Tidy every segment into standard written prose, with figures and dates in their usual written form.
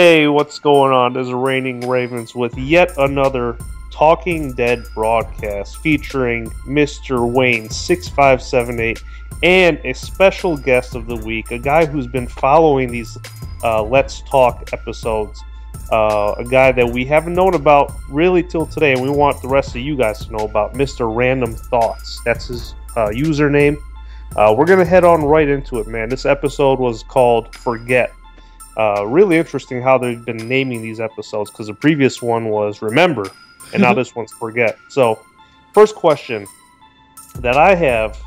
Hey, what's going on? This is Reigning Ravens with yet another Talking Dead broadcast featuring Mr. Wayne 6578 and a special guest of the week, a guy who's been following these Let's Talk episodes, a guy that we haven't known about really till today, and we want the rest of you guys to know about, Mr. Random Thoughts. That's his username. We're going to head on right into it, man. This episode was called Forget. Really interesting how they've been naming these episodes, because the previous one was Remember, and now this one's Forget. So, first question that I have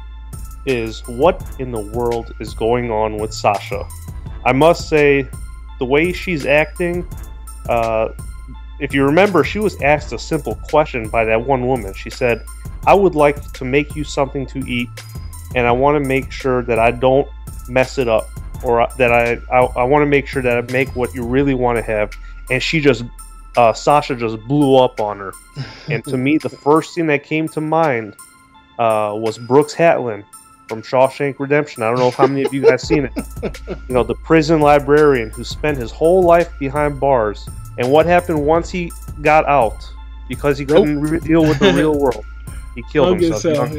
is, what in the world is going on with Sasha? I must say, the way she's acting, if you remember, she was asked a simple question by that one woman. She said, I would like to make you something to eat, and I want to make sure that I don't mess it up, or that I want to make sure that I make what you really want to have. And she just, Sasha just blew up on her. And to me, the first thing that came to mind was Brooks Hatlin from Shawshank Redemption. I don't know how many of you guys seen it. You know, the prison librarian who spent his whole life behind bars. And what happened once he got out? Because he couldn't deal with the real world, he killed himself.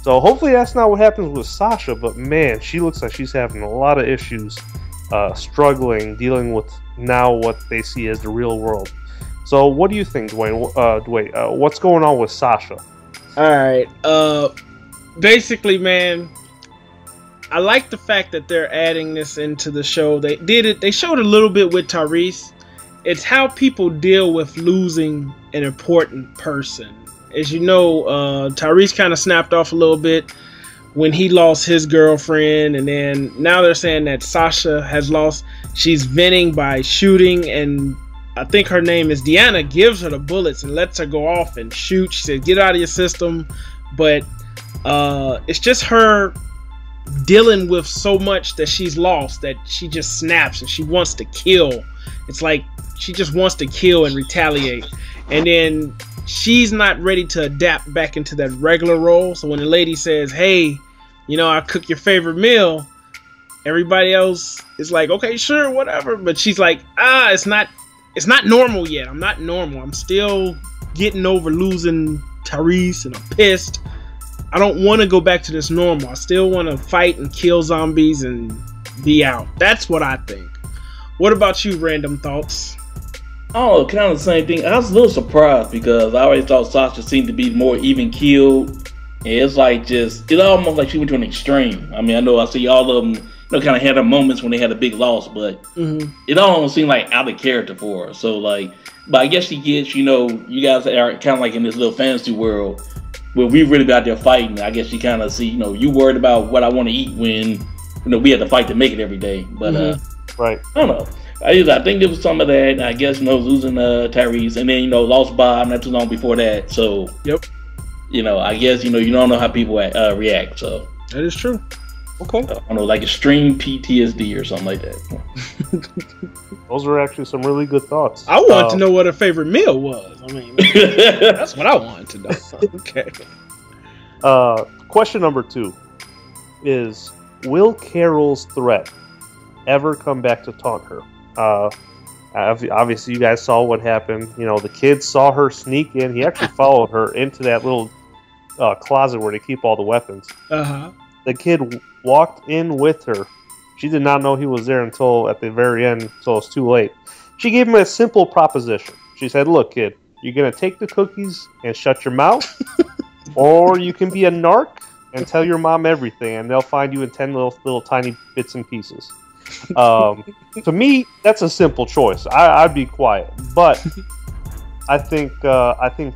So hopefully that's not what happens with Sasha, but man, she looks like she's having a lot of issues, struggling, dealing with now what they see as the real world. So what do you think, Dwayne? What's going on with Sasha? Alright, basically, man, I like the fact that they're adding this into the show. They showed a little bit with Tyrese. It's how people deal with losing an important person. As you know, Tyrese kind of snapped off a little bit when he lost his girlfriend, and then now they're saying that Sasha has lost. She's venting by shooting, and I think her name is Deanna, gives her the bullets and lets her go off and shoot. She said, get out of your system. But it's just her dealing with so much that she's lost that she just snaps and she wants to kill. It's like she just wants to kill and retaliate. And then she's not ready to adapt back into that regular role. So when the lady says, hey, you know, I cook your favorite meal, everybody else is like, okay, sure, whatever. But she's like, it's not normal yet. I'm not normal. I'm still getting over losing Tyrese, and I'm pissed. I don't want to go back to this normal. I still want to fight and kill zombies and be out. That's what I think. What about you, Random Thoughts? Oh, kind of the same thing. I was a little surprised because I always thought Sasha seemed to be more even keeled. And it's like it's almost like she went to an extreme. I mean, I know I see all of them, kind of had their moments when they had a big loss, but it almost seemed like out of character for her. So but I guess she gets, you guys are kind of like in this little fantasy world where we really be out there fighting. I guess she kind of see, you worried about what I want to eat when, we have to fight to make it every day. But right. I don't know. I think there was some of that. I guess losing Tyrese, and then lost Bob not too long before that. So yep. I guess you don't know how people react. So that is true. Okay. I don't know, like extreme PTSD or something like that. Those are actually some really good thoughts. I want to know what her favorite meal was. I mean, that's what I wanted to know. Okay. Question number 2 is: will Carol's threat ever come back to taunt her? Obviously, you guys saw what happened. The kids saw her sneak in. He actually followed her into that little closet where they keep all the weapons. The kid walked in with her. She did not know he was there until at the very end, until it's too late. She gave him a simple proposition. She said, look, kid, you're going to take the cookies and shut your mouth, or you can be a narc and tell your mom everything, and they'll find you in 10 little tiny bits and pieces. To me, that's a simple choice. I'd be quiet, but I think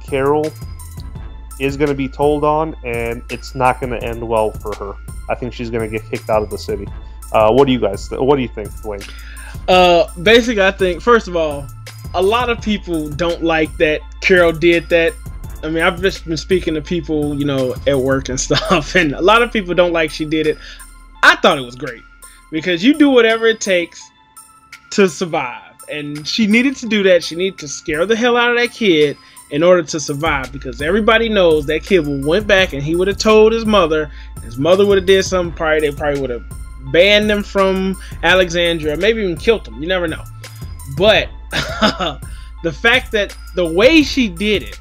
Carol is going to be told on, and it's not going to end well for her. I think she's going to get kicked out of the city. What do you think, Dwayne? Basically, I think, first of all, a lot of people don't like that Carol did that. I mean, I've just been speaking to people, at work and stuff, and a lot of people don't like she did it. I thought it was great, because you do whatever it takes to survive, and she needed to do that. She needed to scare the hell out of that kid in order to survive, because everybody knows that kid went back and he would have told his mother. His mother would have did something. They probably would have banned them from Alexandria, maybe even killed them. You never know. But the fact that the way she did it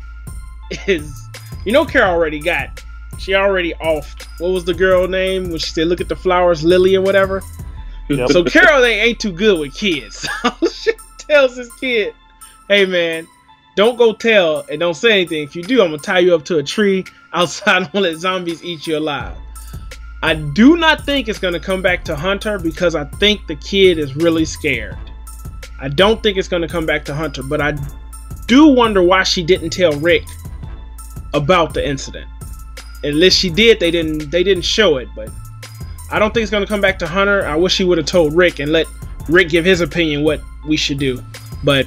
is, Carol already got. She already offed. What was the girl name when she said, "Look at the flowers, Lily," or whatever? Yep. So Carol ain't too good with kids. So she tells this kid, "Hey man, don't go tell and don't say anything. If you do, I'm gonna tie you up to a tree outside and let zombies eat you alive." I do not think it's gonna come back to Hunter because I think the kid is really scared. I don't think it's gonna come back to Hunter, but I do wonder why she didn't tell Rick about the incident. Unless she did, they didn't show it, but I don't think it's gonna come back to Hunter. I wish she would have told Rick and let Rick give his opinion what we should do. But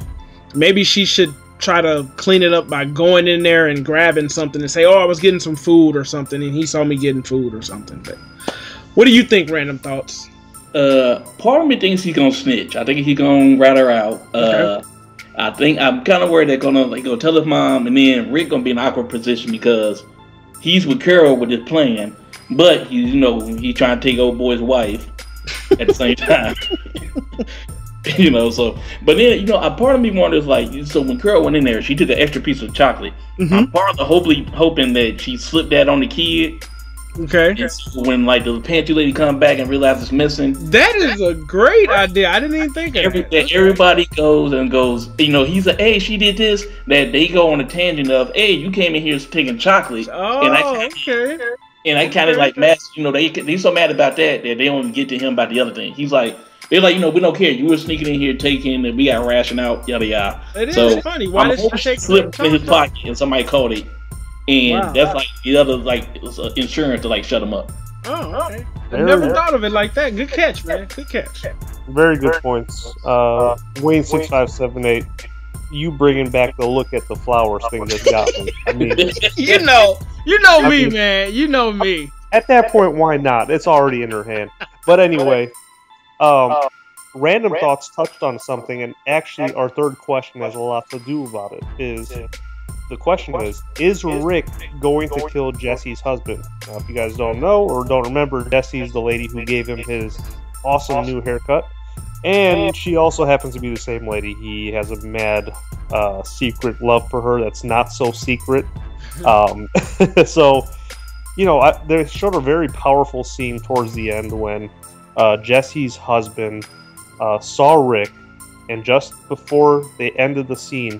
maybe she should try to clean it up by going in there and grabbing something and say, "Oh, I was getting some food or something, and he saw me getting food or something." But what do you think, Random Thoughts? Part of me thinks he's gonna snitch. I think he's gonna rat her out. Okay. I think I'm kind of worried they're gonna go tell his mom, and then Rick gonna be in an awkward position because he's with Carol with his plan, but he's trying to take old boy's wife at the same time. So but then a part of me wonders, so when Carol went in there, she took an extra piece of chocolate. Mm-hmm. I'm part of the hoping that she slipped that on the kid. Okay. And so when the pantry lady come back and realize it's missing, that is a great idea. I didn't even think of that. Everybody goes, he's like, "Hey, she did this." That they go on a tangent of, "Hey, you came in here taking chocolate." Oh, okay. And I kind of mad. They so mad about that they don't even get to him about the other thing. He's like, they're like, "We don't care. You were sneaking in here taking, and we got ration out, yada yada." It is funny. Why did she take slip in his pocket and somebody called it, and that's the other insurance to shut him up. Oh, okay. I never thought of it like that. Good catch, man. Good catch. Very good points. Wayne 6578. You bringing back the look at the flowers thing that got me. I mean, you know me, man. You know me. At that point, why not? It's already in her hand. But anyway, Random Thoughts touched on something, and actually, our third question has a lot to do about it. The question is Rick going to kill Jesse's husband? Now, if you guys don't know or don't remember, Jesse's the lady who gave him his awesome new haircut. And she also happens to be the same lady. He has a mad secret love for her that's not so secret. So, they showed a very powerful scene towards the end when Jesse's husband saw Rick, and just before they ended the scene,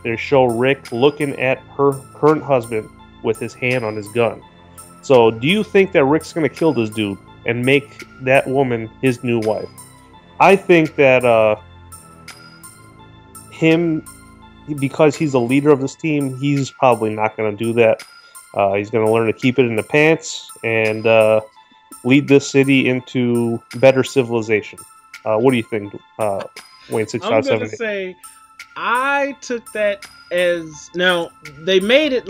they show Rick looking at her current husband with his hand on his gun. So, do you think that Rick's going to kill this dude and make that woman his new wife? I think that because he's the leader of this team, he's probably not going to do that. He's going to learn to keep it in the pants and lead this city into better civilization. What do you think, Wayne 6578? I'm going to say, I took that as, now, they made it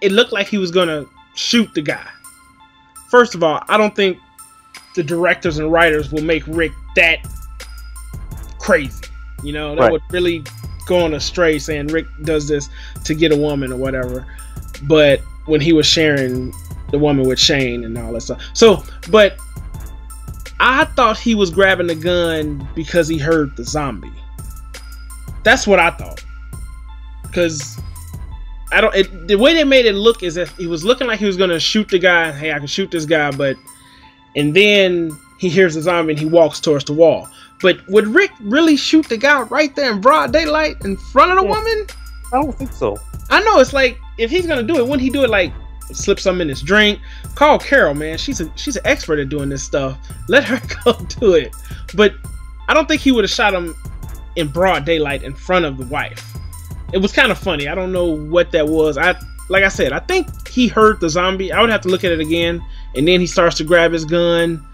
it looked like he was going to shoot the guy. First of all, I don't think the directors and writers will make Rick that crazy. That right. would really go on astray saying Rick does this to get a woman or whatever. But when he was sharing the woman with Shane and all that stuff. But I thought he was grabbing the gun because he heard the zombie. That's what I thought. Because the way they made it look is if he was looking like he was going to shoot the guy. Hey, I can shoot this guy, and then he hears the zombie and he walks towards the wall. But would Rick really shoot the guy right there in broad daylight in front of the woman? I don't think so. I know, it's like, if he's gonna do it, wouldn't he do it slip something in his drink? Call Carol, man. She's an expert at doing this stuff. Let her go do it. But I don't think he would have shot him in broad daylight in front of the wife. It was kind of funny. I don't know what that was. Like I said, I think he heard the zombie. I would have to look at it again. And then he starts to grab his gun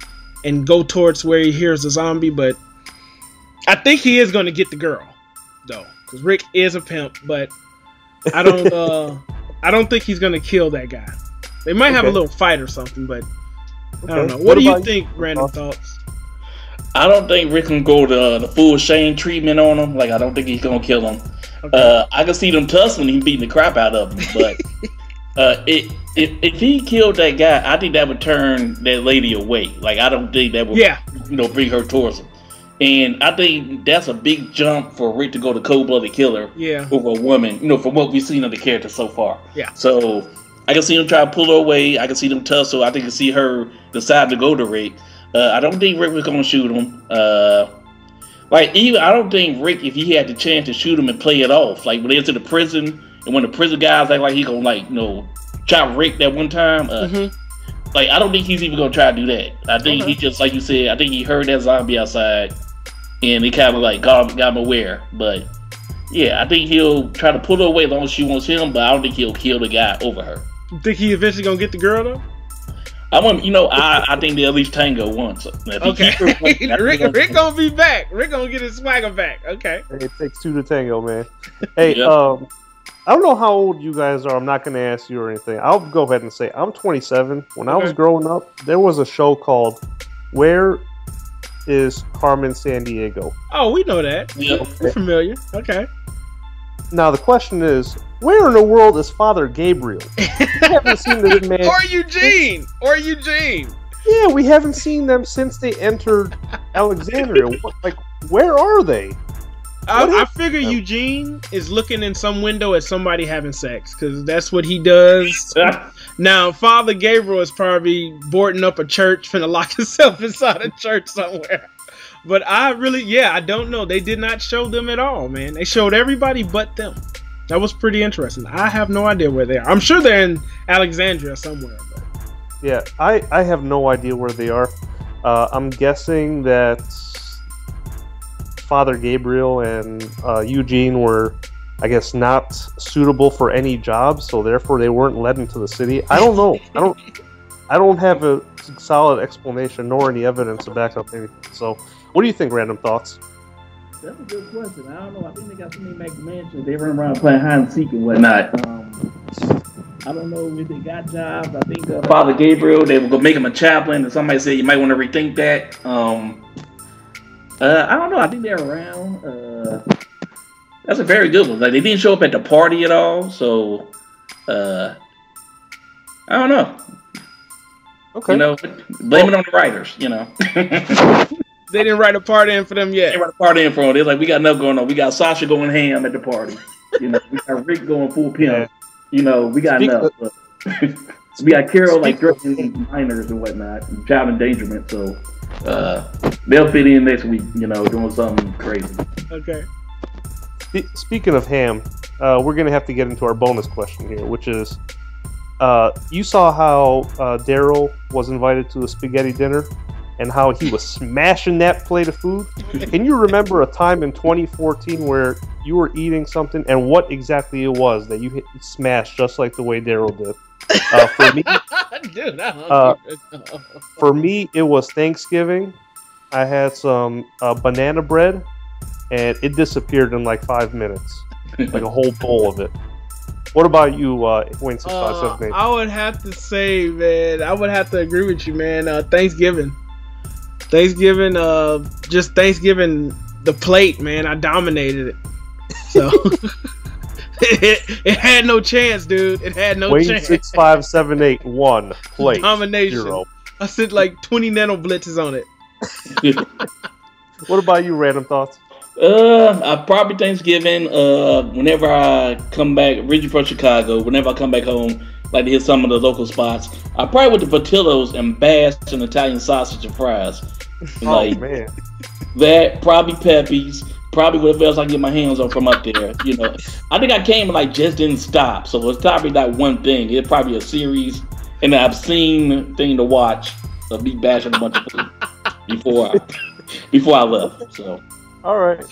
and go towards where he hears the zombie. But I think he is going to get the girl, though, because Rick is a pimp. But I don't think he's going to kill that guy. They might have a little fight or something, but I don't know. What do you think, Random Thoughts? I don't think Rick can go the full Shane treatment on him. I don't think he's going to kill him. Okay. I can see them tussling and beating the crap out of him. But if he killed that guy, I think that would turn that lady away. I don't think that would bring her towards him. And I think that's a big jump for Rick to go to cold-blooded killer over a woman, from what we've seen of the character so far. Yeah. So I can see him try to pull her away. I can see them tussle. I think I can see her decide to go to Rick. I don't think Rick was going to shoot him. I don't think Rick, if he had the chance to shoot him and play it off, like when they enter the prison, and when the prison guys act like he gonna chop Rick that one time, I don't think he's even gonna try to do that. I think he just, like you said, I think he heard that zombie outside, and he kind of got him aware. But yeah, I think he'll try to pull her away as long as she wants him, but I don't think he'll kill the guy over her. You think he eventually gonna get the girl though? I think they at least tango once. Okay. Rick gonna be back. Rick gonna get his swagger back. Okay. It takes two to tango, man. Hey, I don't know how old you guys are. I'm not going to ask you or anything. I'll go ahead and say I'm 27. When I was growing up, there was a show called Where is Carmen Sandiego? Oh, we know that. Yeah. Okay. We're familiar. Okay. Now, the question is, where in the world is Father Gabriel? We haven't seen this man. Or Eugene. Yeah, we haven't seen them since they entered Alexandria. Where are they? I figure Eugene is looking in some window at somebody having sex, because that's what he does. Now, Father Gabriel is probably boarding up a church, finna lock himself inside a church somewhere. But I don't know. They did not show them at all, man. They showed everybody but them. That was pretty interesting. I have no idea where they are. I'm sure they're in Alexandria somewhere. But. Yeah, I have no idea where they are. I'm guessing that Father Gabriel and Eugene were, I guess, not suitable for any job, so therefore they weren't led into the city. I don't know. I don't have a solid explanation nor any evidence to back up anything. So, what do you think? Random thoughts. That's a good question. I don't know. I think they got so many Mac mansions. They run around playing hide and seek and whatnot. I don't know if they got jobs. I think Father Gabriel, they were gonna make him a chaplain, and somebody said you might want to rethink that. I don't know. I think they're around. That's a very good one. Like, they didn't show up at the party at all, so I don't know. Okay. Blame it on the writers. They didn't write a party in for them yet. They write a party in for them. They're like, we got enough going on. We got Sasha going ham at the party. We got Rick going full pimp. We got enough. We got Carol drugging minors and whatnot, and child endangerment. So they'll fit in next week. Doing something crazy. Okay. Speaking of ham, we're gonna have to get into our bonus question here, which is, you saw how Daryl was invited to a spaghetti dinner, and how he was smashing that plate of food. Can you remember a time in 2014 where you were eating something, and what exactly it was that you smashed just like the way Daryl did? For me, dude, I don't for me, it was Thanksgiving. I had some banana bread, and it disappeared in like 5 minutes, like a whole bowl of it. What about you, Wayne 6578? I would have to say, man, I would have to agree with you, man. Thanksgiving, just Thanksgiving, the plate, man, I dominated it. So it had no chance, dude. It had no Wayne chance. 6578 1 plate. Domination. 0. I sent like 20 nano blitzes on it. What about you, random thoughts? I probably Thanksgiving. Whenever I come back, originally from Chicago, whenever I come back home, like to hit some of the local spots, I probably went to Portillo's and bashed in Italian sausage and fries. Oh man, that probably Pepe's, probably whatever else I can get my hands on from up there. I think I came and just didn't stop. So it's probably not one thing. It's probably a series, and an obscene thing to watch of me bashing a bunch of food before I left. So. All right.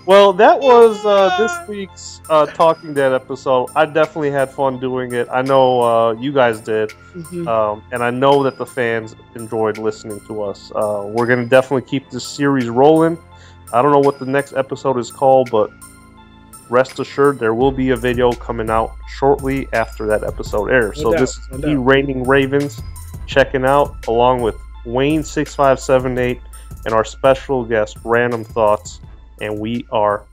Well, that was this week's Talking Dead episode. I definitely had fun doing it. I know you guys did. Mm-hmm. And I know that the fans enjoyed listening to us. We're going to definitely keep this series rolling. I don't know what the next episode is called, but rest assured there will be a video coming out shortly after that episode airs. This is the Reigning Ravens checking out, along with Wayne 6578 and our special guest, Random Thoughts. And we are